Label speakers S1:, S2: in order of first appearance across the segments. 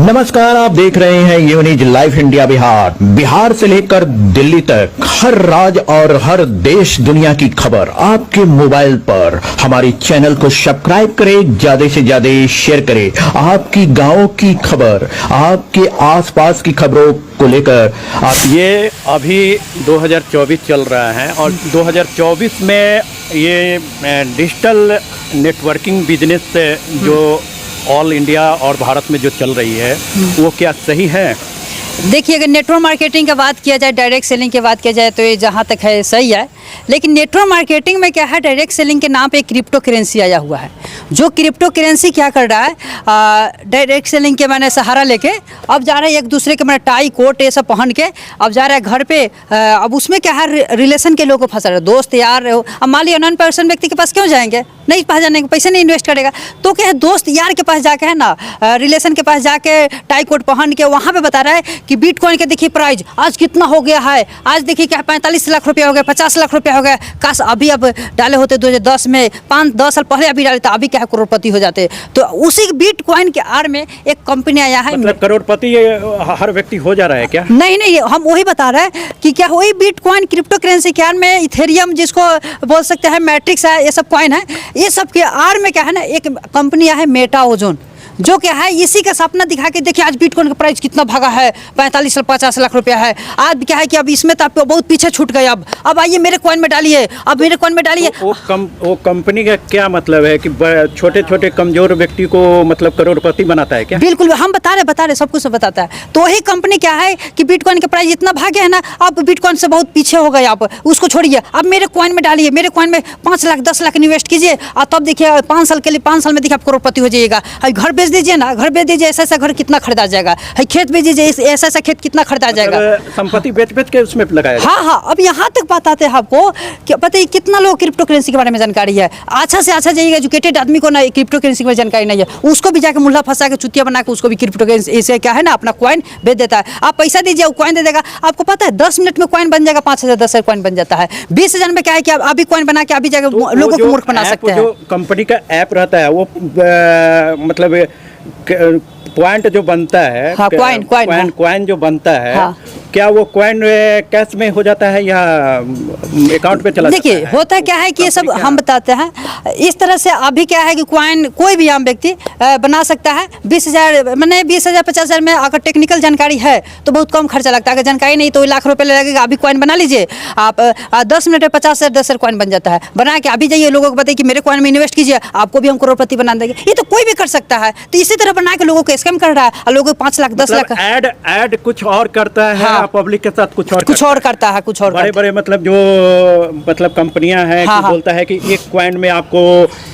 S1: नमस्कार, आप देख रहे हैं यूनिज लाइव इंडिया बिहार। बिहार से लेकर दिल्ली तक हर राज्य और हर देश दुनिया की खबर आपके मोबाइल पर। हमारे चैनल को सब्सक्राइब करें, ज्यादा से ज्यादा शेयर करें। आपकी गांव की खबर, आपके आसपास की खबरों को लेकर
S2: ये अभी 2024 चल रहा है और 2024 में ये डिजिटल नेटवर्किंग बिजनेस जो ऑल इंडिया और भारत में जो चल रही है वो क्या सही है?
S3: देखिए, अगर नेटवर्क मार्केटिंग की बात किया जाए, डायरेक्ट सेलिंग की बात किया जाए तो ये जहाँ तक है सही है। लेकिन नेटवर्क मार्केटिंग में क्या है, डायरेक्ट सेलिंग के नाम पे क्रिप्टो करेंसी आया हुआ है। जो क्रिप्टो करेंसी क्या कर रहा है, डायरेक्ट सेलिंग के मैंने सहारा लेके अब जा रहा है एक दूसरे के मैंने टाई कोट ये सब पहन के अब जा रहा है घर पे। अब उसमें क्या है, रिलेशन के लोगों को फंसा रहा है, दोस्त यार। अब मान लिया नॉन पर्सन व्यक्ति के पास क्यों जाएंगे, नहीं पास जाने के पैसे नहीं इन्वेस्ट करेगा, तो क्या है दोस्त यार के पास जाके है ना, रिलेशन के पास जाके टाई कोट पहन के वहाँ पे बता रहा है कि बिटकॉइन के देखिए प्राइस आज कितना हो गया है, आज देखिए क्या 45 लाख रुपया हो गया, 50 लाख रुपया हो गया। काश अभी अब डाले होते 2010 में, 5-10 साल पहले अभी डाले तो अभी क्या है करोड़पति हो जाते। तो उसी बिटकॉइन के आड़ में एक कंपनी आया है।
S2: मतलब करोड़पति हर व्यक्ति हो जा रहा है क्या?
S3: नहीं, हम वही बता रहे हैं कि क्या वही बिटकॉइन क्रिप्टो करेंसी के आड़ में इथेरियम जिसको बोल सकते हैं, मैट्रिक्स है, ये सब कॉइन है। ये सब के आड़ में क्या है ना, एक कंपनी है मेटा ओजोन, जो क्या है इसी का सपना दिखा के देखिए आज बिटकॉइन का प्राइस कितना भागा है, 45 से 50 लाख रुपया है। आज क्या है कि अब इसमें तो आपको बहुत पीछे छूट गए, अब आइए मेरे कॉइन में डालिए, अब मेरे कॉइन में डालिए।
S2: वो कंपनी का क्या मतलब है कि छोटे छोटे कमजोर व्यक्ति को मतलब करोड़पति बनाता है क्या?
S3: बिल्कुल, हम बता रहे सब कुछ बताता है। तो वही कंपनी क्या है कि बिटकॉइन का प्राइस इतना भागे है ना, अब बिटकॉइन से बहुत पीछे हो गए, आप उसको छोड़िए, अब मेरे कॉइन में डालिए, मेरे कॉइन में 5 लाख 10 लाख इन्वेस्ट कीजिए और तब देखिए 5 साल के लिए 5 साल में देखिए आप करोड़पति हो जाइएगा। घर बेच दीजिए ना, घर बेच दीजिए, ऐसा घर कितना खरीदा जाएगा, खेत बेच दीजिए, ऐसा खेत कितना खरीदा जाएगा।
S2: संपत्ति बेच के उसमें लगाया।
S3: हाँ, अब यहाँ तक बताते हैं आपको कि पता है कितना लोग क्रिप्टो करेंसी के बारे में जानकारी है। अच्छा से अच्छा जाइएगा, एजुकेटेड आदमी को ना क्रिप्टो करेंसी में जानकारी नहीं है, उसको भी जाकर मुल्ला फंसा के चुतिया बना के उसको भी क्रिप्टो करेंसी ऐसे क्या है ना अपना कॉइन बेच देता है। आप पैसा दीजिए, वो कॉइन दे देगा। आपको पता है 10 मिनट में कॉइन बन जाएगा, 5,000 10,000 कॉइन बन जाता है। 20,000 में क्या है कि आप अभी कॉइन बना के अभी जाकर लोगों को मूर्ख बना सकते हैं।
S2: जो कंपनी का ऐप रहता है वो मतलब पॉइंट जो बनता है,
S3: हाँ,
S2: कॉइन जो बनता है,
S3: हाँ।
S2: क्या वो कॉइन कैश में हो जाता है या अकाउंट पे चला जाता है?
S3: देखिए होता क्या है कि ये सब हम बताते हैं इस तरह से। अभी क्या है कि कॉइन कोई भी आम व्यक्ति बना सकता है। 20,000 मैंने 20,000 50,000 में अगर टेक्निकल जानकारी है तो बहुत कम खर्चा लगता है। अगर जानकारी नहीं तो लाख रुपए लगेगा। अभी कॉइन बना लीजिए आप, 10 मिनट में 50,000 10,000 कॉइन बन जाता है। बना के अभी जाइए लोगों को बताइए कि मेरे कॉइन में इन्वेस्ट कीजिए, आपको भी हम करोड़पति बना देंगे। ये तो कोई भी कर सकता है। तो इसी तरह बना के लोगों को स्कैम कर रहा है और लोगों को 5 लाख 10 लाख
S2: ऐड कुछ और करता है। हाँ, पब्लिक के साथ कुछ और करता है। बड़े मतलब जो मतलब कंपनियां हैं कि बोलता है कि एक कॉइन में आपको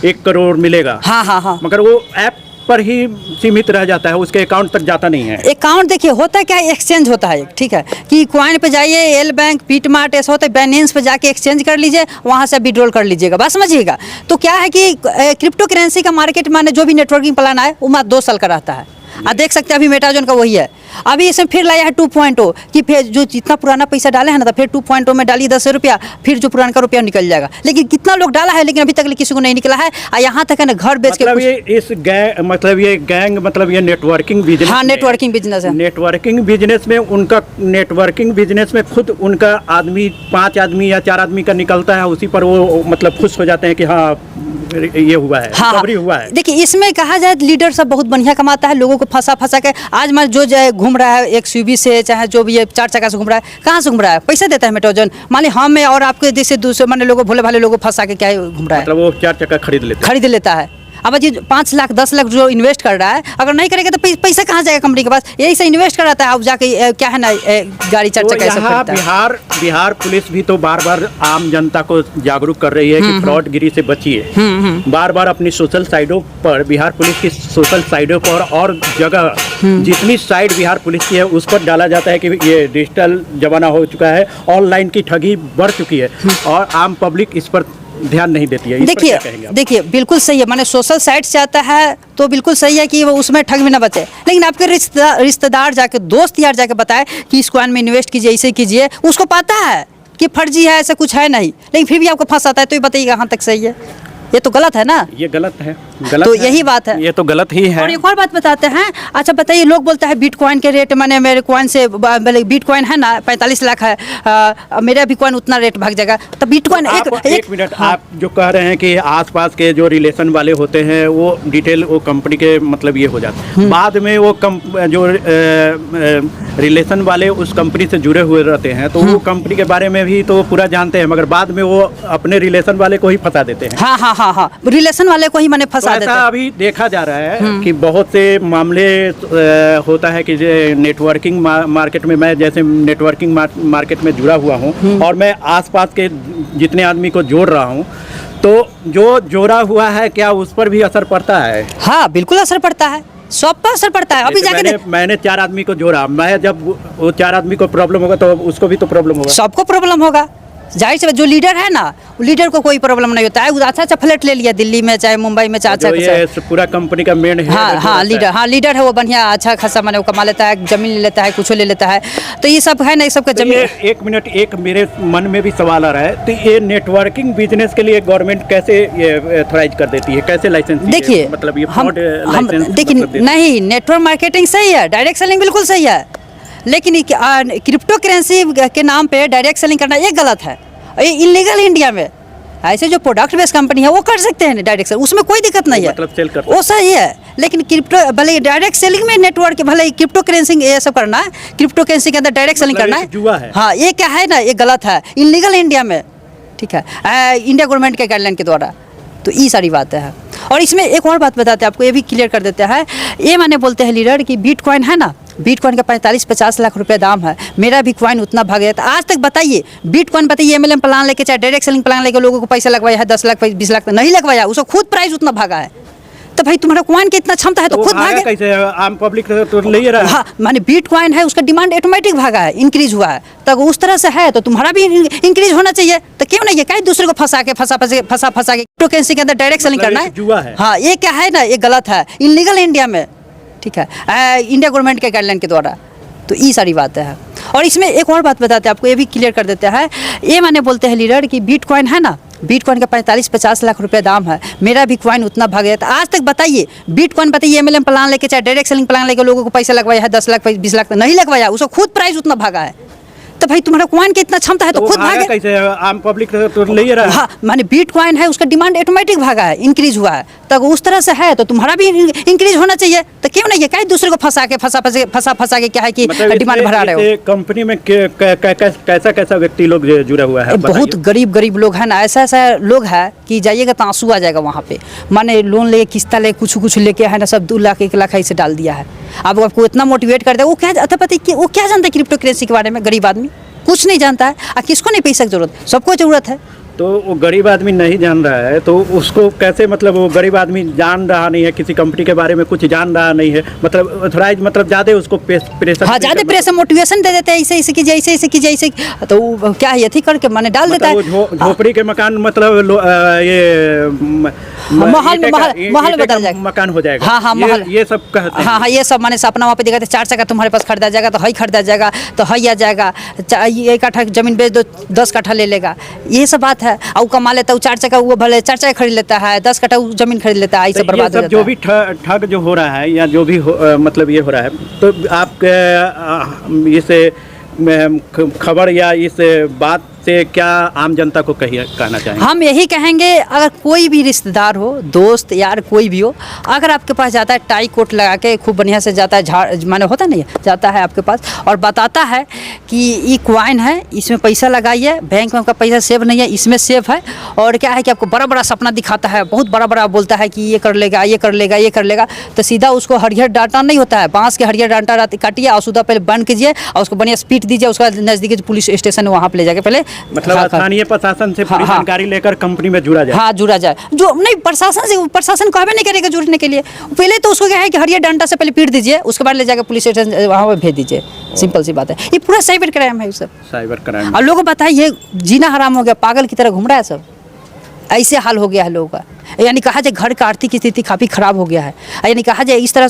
S2: 1 करोड़ मिलेगा।
S3: हाँ।
S2: मगर वो ऐप पर ही सीमित रह जाता है, उसके अकाउंट तक जाता नहीं है।
S3: अकाउंट देखिए होता क्या है, एक्सचेंज होता है, ठीक है कि कॉइन पे जाइए, एल बैंक, पीटमार्ट ऐसा होता है, बैलेंस पे जाके एक्सचेंज कर लीजिए, वहाँ से विड्रॉल कर लीजिएगा। बस समझिएगा। तो क्या है कि क्रिप्टो करेंसी का मार्केट माने जो भी नेटवर्किंग प्लान है वो मात्र 2 साल का रहता है। आप देख सकते हैं अभी मेटाजोन का वही है। अभी इसमें फिर लाया है 2.0 कि फिर जो जितना पुराना पैसा डाले हैं ना, तो फिर 2.0 में डालिए 10 रुपया, फिर जो पुराना का रुपया निकल जाएगा। लेकिन कितना लोग डाला है, लेकिन अभी तक किसी को नहीं निकला है। यहाँ तक है ना घर बेच
S2: मतलब
S3: के
S2: ये इस गैंग मतलब ये नेटवर्किंग बिजनेस।
S3: हाँ, नेटवर्किंग बिजनेस है।
S2: नेटवर्किंग बिजनेस में उनका नेटवर्किंग बिजनेस में खुद उनका आदमी 5 आदमी या 4 आदमी का निकलता है, उसी पर वो मतलब खुश हो जाते हैं कि हाँ ये हुआ है,
S3: रिकवरी
S2: हुआ है।
S3: देखिए इसमें कहा जाए लीडर सब बहुत बढ़िया कमाता है, लोगों को फंसा के। आज मैं जो घूम रहा है एक SUV से, चाहे जो भी 4 चक्का से घूम रहा है, कहाँ से घूम रहा है, पैसा देता है मेटाजोन। मान ली हम और आपके जैसे दूसरे माने लोगों भोले भाले लोगों फंसा के क्या घूम रहा है,
S2: मतलब वो 4 चक्का खरीद लेता है।
S3: अब जी 5 लाख 10 लाख जो इन्वेस्ट कर रहा है, अगर नहीं करेगा तो पैसा कहाँ जाएगा कंपनी के पास। यही से इन्वेस्ट कर रहा है, अब जाके क्या है ना गाड़ी 4 चक्का ऐसा खरीदता है।
S2: बिहार पुलिस भी तो बार आम जनता को जागरूक कर रही है कि फ्रॉडगिरी से बचिए। बार अपनी सोशल साइटों पर, बिहार पुलिस की सोशल साइटों पर और जगह जितनी साइट बिहार पुलिस की है उस पर डाला जाता है कि ये डिजिटल जमाना हो चुका है, ऑनलाइन की ठगी बढ़ चुकी है और आम पब्लिक इस पर ध्यान नहीं देती है।
S3: देखिए बिल्कुल सही है। माने सोशल साइट से आता है तो बिल्कुल सही है कि वो उसमें ठग भी ना बचे। लेकिन आपके रिश्तेदार जाके, दोस्त यार जाके बताए कि इस कॉइन में इन्वेस्ट कीजिए, ऐसे कीजिए, उसको पता है कि फर्जी है, ऐसा कुछ है नहीं, लेकिन फिर भी आपको फंसाता है। तो ये बताइए कहाँ तक सही है? ये तो गलत है ना।
S2: ये गलत है। गलत
S3: तो
S2: है।
S3: यही बात है।
S2: ये तो गलत ही है।
S3: और एक और बात बताते हैं, अच्छा बताइए, लोग बोलते हैं बिटकॉइन के रेट मैंने मेरे कॉइन से बिटकॉइन है ना 45 लाख है, मेरा भी कॉइन उतना रेट भाग जाएगा। तो बिटकॉइन
S2: एक मिनट, आप जो कह रहे हैं कि आसपास के जो रिलेशन वाले होते हैं वो डिटेल वो कंपनी के मतलब ये हो जाता है, बाद में वो जो रिलेशन वाले उस कंपनी से जुड़े हुए रहते हैं तो वो कंपनी के बारे में भी तो पूरा जानते हैं, मगर बाद में वो अपने रिलेशन वाले को ही फंसा देते हैं।
S3: हाँ हाँ हाँ हाँ, रिलेशन वाले को ही मैंने फंसा
S2: तो
S3: देते
S2: ऐसा
S3: हैं।
S2: अभी देखा जा रहा है कि बहुत से मामले होता है कि नेटवर्किंग मार्केट में, मैं जैसे नेटवर्किंग मार्केट में जुड़ा हुआ हूँ और मैं आसपास के जितने आदमी को जोड़ रहा हूँ, तो जो जोड़ा हुआ है क्या उस पर भी असर पड़ता है?
S3: हाँ बिल्कुल असर पड़ता है, सब पर असर पड़ता है। अभी जाके
S2: मैंने 4 आदमी को जोड़ा, मैं जब वो 4 आदमी को प्रॉब्लम होगा तो उसको भी तो प्रॉब्लम होगा।
S3: सबको प्रॉब्लम होगा, जाहिर से। जो लीडर है ना, लीडर को कोई प्रॉब्लम नहीं होता है, वो अच्छा फ्लैट ले लिया दिल्ली में चाहे मुंबई में, चाहे
S2: ये पूरा कंपनी का मेन है।
S3: हाँ लीडर है वो, बढ़िया अच्छा खासा मैंने वो कमा लेता है, जमीन ले लेता है, कुछ ले लेता है, तो ये सब है ना, ये सब का जमीन।
S2: एक मिनट, एक मेरे मन में भी सवाल आ रहा है, तो ये नेटवर्किंग बिजनेस के लिए गवर्नमेंट कैसे ये ऑथराइज कर देती है, कैसे लाइसेंस?
S3: देखिए
S2: मतलब ये
S3: हम देखिए नहीं, नेटवर्क मार्केटिंग सही है, डायरेक्ट सेलिंग बिल्कुल सही है, लेकिन क्रिप्टो करेंसी के नाम पे डायरेक्ट सेलिंग करना ये गलत है, ये इलीगल इंडिया में। ऐसे जो प्रोडक्ट बेस्ड कंपनी है वो कर सकते हैं डायरेक्ट सेल, उसमें कोई दिक्कत नहीं है,
S2: मतलब सेल कर
S3: वो सही है। लेकिन क्रिप्टो भले डायरेक्ट सेलिंग में नेटवर्क भले क्रिप्टो करेंसी ये सब करना है, क्रिप्टो करेंसी के अंदर डायरेक्ट सेलिंग करना है,
S2: जुआ है।
S3: हाँ ये क्या है ना, ये गलत है, इलीगल इंडिया में, ठीक है, इंडिया गवर्नमेंट के गाइडलाइन के द्वारा। तो ये सारी बातें हैं। और इसमें एक और बात बताते हैं आपको, ये भी क्लियर कर देते हैं। ये माने बोलते हैं लीडर कि बिटकॉइन है ना, बिटकॉइन का 45-50 लाख रुपए दाम है, मेरा भी कॉइन उतना भाग गया। तो आज तक बताइए, बिटकॉइन बताइए MLM प्लान लेके चाहे डायरेक्ट सेलिंग प्लान लेके लोगों को पैसा लगवाया है 10 लाख 20 लाख, नहीं लगवाया, उसको खुद प्राइस उतना भागा है। तो भाई तुम्हारा कॉइन की इतना क्षमता है तो खुद भागे
S2: कैसे? आम पब्लिक तो ले ही रहा है।
S3: हाँ माने बिटकॉइन है, उसका डिमांड ऑटोमेटिक भागा है, इंक्रीज हुआ है, तो उस तरह से है तो तुम्हारा भी इंक्रीज होना चाहिए। तो क्यों नहीं है, कहीं दूसरे को फंसा के क्रिप्टो करेंसी के अंदर डायरेक्ट सेलिंग करना है,
S2: जुआ है।
S3: हाँ ये क्या है ना, ये गलत है, इलीगल इंडिया में, ठीक है, इंडिया गवर्नमेंट के गाइडलाइन के द्वारा। तो ये सारी बातें हैं। और इसमें एक और बात बताते हैं आपको, ये भी क्लियर कर देते हैं। ये माने बोलते हैं लीडर कि बिटकॉइन है ना, बिटकॉइन का 45-50 लाख रुपए दाम है, मेरा भी कॉइन उतना भाग गया। तो आज तक बताइए, बिटकॉइन बताइए MLM प्लान लेके चाहे डायरेक्ट सेलिंग प्लान लेके लोगों को पैसा लगवाया है 10 लाख 20 लाख, नहीं लगवाया, उसको खुद प्राइस उतना भागा है। तो भाई तुम्हारा कॉइन की इतना क्षमता है तो खुद भागे
S2: कैसे? आम पब्लिक तो ले ही रहा है।
S3: हाँ माने बिटकॉइन है, उसका डिमांड ऑटोमेटिक भागा है, इंक्रीज हुआ है, तो उस तरह से है तो तुम्हारा भी इंक्रीज होना चाहिए। तो क्यों नहीं है, कहीं दूसरे को फंसा के क्या है कि डिमांड बढ़ा रहे हो।
S2: कंपनी में कैसा व्यक्ति लोग जुड़ा हुआ है?
S3: बहुत गरीब लोग है ना, ऐसा लोग है कि जाइएगा तो आंसू आ जाएगा वहाँ पे। माने लोन ले, किस्ता ले, कुछ लेके है ना, सब 2 लाख 1 लाख ऐसे डाल दिया है। अब आपको इतना मोटिवेट कर दे, वो क्या पता है वो क्या जानता है क्रिप्टो करेंसी के बारे में? गरीब आदमी कुछ नहीं जानता है। किसको नहीं पैसा की जरूरत, सबको जरूरत है।
S2: तो वो गरीब आदमी नहीं जान रहा है तो उसको कैसे, मतलब वो गरीब आदमी जान रहा नहीं है, किसी कंपनी के बारे में कुछ जान रहा नहीं है, मतलब ऑथराइज, मतलब ज़्यादा उसको प्रेशर,
S3: हाँ ज़्यादा प्रेशर मोटिवेशन दे देते हैं, ऐसे कीजिए, ऐसे कीजिए, तो वो क्या है यथी करके मैंने डाल देता है।
S2: झोपड़ी के मकान, मतलब ये
S3: महल बदल जाएगा,
S2: मकान हो जाएगा।
S3: हाँ महल,
S2: ये सब कहते हैं।
S3: हाँ ये सब माने सपना वहाँ पे दिखाते, 4 चक्का तुम्हारे पास खरीदा जाएगा तो हई खरीदा जाएगा, तो हई आ जाएगा, 1 कट्ठा जमीन बेच दो 10 कट्ठा ले लेगा, ये सब बात है। और कमा लेता है 4 चक्का, वो भले 4 चक्का खरीद लेता है, 10 कट्ठा जमीन खरीद लेता है, ऐसे बर्बाद हो जाता है।
S2: जो भी ठग जो हो रहा है या जो भी मतलब ये हो रहा है, तो आप इस खबर या इस बात से क्या आम जनता को कहना चाहेंगे?
S3: हम यही कहेंगे, अगर कोई भी रिश्तेदार हो, दोस्त यार कोई भी हो, अगर आपके पास जाता है टाई कोट लगा के खूब बढ़िया से जाता है, माने होता नहीं है, जाता है आपके पास और बताता है कि ये कॉइन है, इसमें पैसा लगाइए, बैंक में आपका पैसा सेव नहीं है, इसमें सेव है, और क्या है कि आपको बड़ा बड़ा सपना दिखाता है, बहुत बड़ा बोलता है कि ये कर लेगा, ये कर लेगा, ये कर लेगा, तो सीधा उसको हरियर डांटा नहीं होता है, बांस के हरियर डांटा काटिए और सीधा पहले बंद कीजिए और उसको बढ़िया स्पीड दीजिए, उसका नज़दीकी पुलिस स्टेशन वहाँ पर ले जाके पहले,
S2: मतलब स्थानीय प्रशासन से पूरी जानकारी लेकर कंपनी में जुड़ा जाए।
S3: हाँ जुड़ा जाए, जो नहीं प्रशासन कहबे नहीं करेगा जुड़ने के लिए, पहले तो उसको क्या है कि हरियर डंडा से पहले पीट दीजिए, उसके बाद ले जाकर पुलिस स्टेशन वहाँ पर भेज दीजिए, सिंपल सी बात है। ये पूरा साइबर क्राइम है, सब
S2: साइबर क्राइम।
S3: और लोगों को बताइए, ये जीना हराम हो गया, पागल की तरह घूम रहा है सब, ऐसे हाल हो गया है लोगों का। यानी कहा जाए घर का आर्थिक स्थिति काफ़ी खराब हो गया है, यानी कहा जाए इस तरह